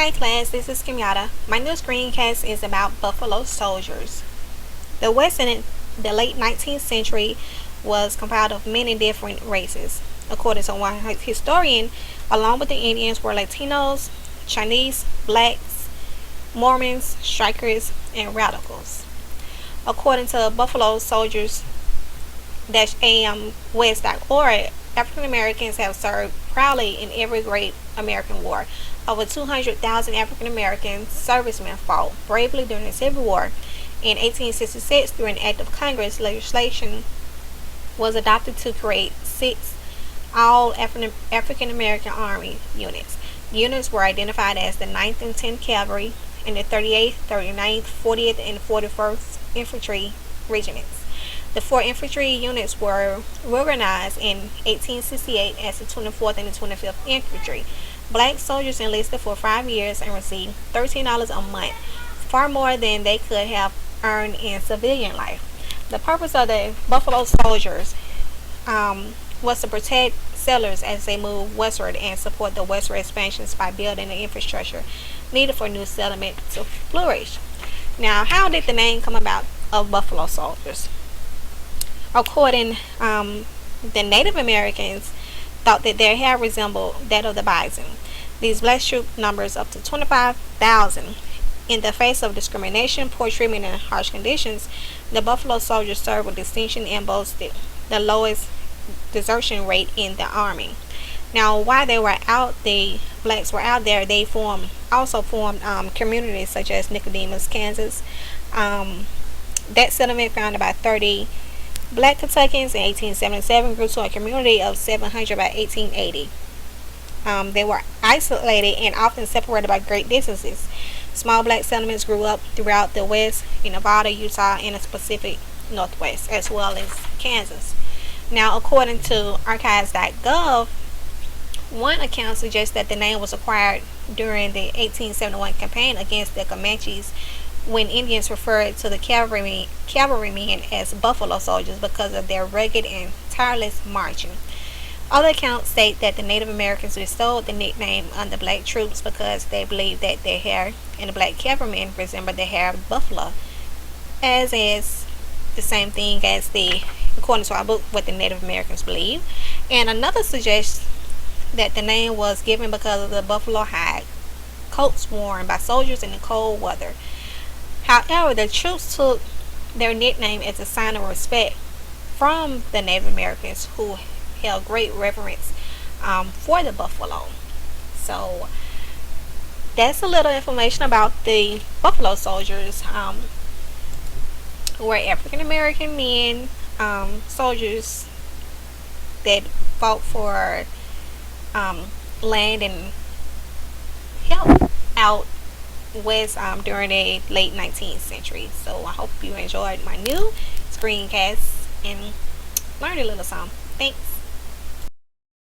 Hi class, this is Kenyatta. My new screencast is about buffalo soldiers. The West in the late 19th century was comprised of many different races. According to one historian, along with the Indians were Latinos, Chinese, blacks, Mormons, strikers, and radicals. According to Buffalo Soldiers West.org, African Americans have served proudly in every great American war. Over 200,000 African American servicemen fought bravely during the Civil War. In 1866, through an act of Congress, legislation was adopted to create 6 all African American Army units. Units were identified as the 9th and 10th Cavalry and the 38th, 39th, 40th, and 41st Infantry Regiments. The 4 infantry units were reorganized in 1868 as the 24th and the 25th Infantry. Black soldiers enlisted for 5 years and received $13 a month, far more than they could have earned in civilian life. The purpose of the Buffalo Soldiers was to protect settlers as they moved westward and support the westward expansions by building the infrastructure needed for new settlement to flourish. Now, how did the name come about of Buffalo Soldiers? According, the Native Americans thought that their hair resembled that of the bison. These black troop numbers up to 25,000. In the face of discrimination, poor treatment, and harsh conditions, the Buffalo Soldiers served with distinction and boasted the lowest desertion rate in the army. Now, while the blacks were out there, they also formed communities such as Nicodemus, Kansas. That settlement founded by 30 Black Kentuckians in 1877 grew to a community of 700 by 1880. They were isolated and often separated by great distances. Small black settlements grew up throughout the West, in Nevada, Utah, and the Pacific Northwest, as well as Kansas. Now, according to archives.gov, one account suggests that the name was acquired during the 1871 campaign against the Comanches, when Indians referred to the cavalrymen as Buffalo Soldiers because of their rugged and tireless marching. Other accounts state that the Native Americans bestowed the nickname on the black troops because they believed that their hair and the black cavalrymen resembled the hair of buffalo, as is the same thing as according to our book, what the Native Americans believe. And another suggests that the name was given because of the buffalo hide coats worn by soldiers in the cold weather. However, the troops took their nickname as a sign of respect from the Native Americans, who held great reverence for the buffalo. So that's a little information about the Buffalo Soldiers. Were African American men, soldiers that fought for land and help out west during the late 19th century. So I hope you enjoyed my new screencast and learned a little something. Thanks.